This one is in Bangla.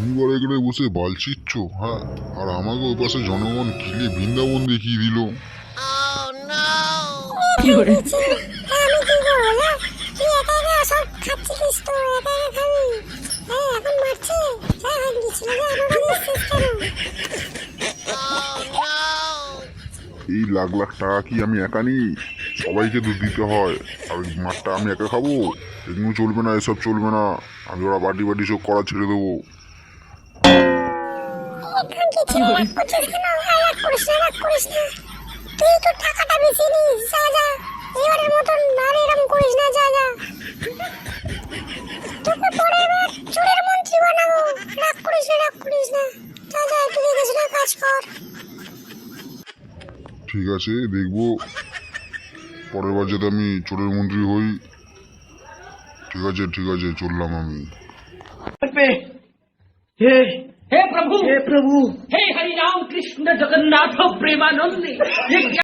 তুমি বড় এখানে বসে বাল ছিচ্ছ, হ্যাঁ, আর আমাকে ওই পাশে জনগণ কিলে বৃন্দাবন দেখিয়ে দিল। কি করেছি? হ্যাঁ, আমি কি করবো না? তুই একা একা সব খাচ্ছিস তো, একা একা খাবি। হ্যাঁ, এখন মারছে। হ্যাঁ, হাত দিচ্ছিল যে আমার বাড়ি এসছিস কেন? এই লাখ লাখ টাকা কি আমি একা নিই? সবাইকে তো দিতে হয়। আর ওই মাঠটা আমি একা খাবো? এগুলো চলবে না, এসব চলবে না। আমি ওরা বাটি বাটি সব করা ছেড়ে দেবো। এখন কি ছিল? রাগ করছিস কেন? রাগ করিস না, রাগ করিস না। তুই তো টাকাটা বেশি নিস, যা যা। এবারের মতন আর এরকম করিস না, যা যা। তোকে পরের বার চোরের মন্ত্রী বানাবো। রাগ করিস না, রাগ করিস না। যা যা, একটু দেখে শুনে কাজ কর। ঠিক আছে, দেখবো পরের বার যাতে আমি চোরের মন্ত্রী হই। ঠিক আছে ঠিক আছে, চললাম আমি। पे हे हे प्रभु हे प्रभु हे हरि राम कृष्ण जगन्नाथ प्रेमानंद ये क्या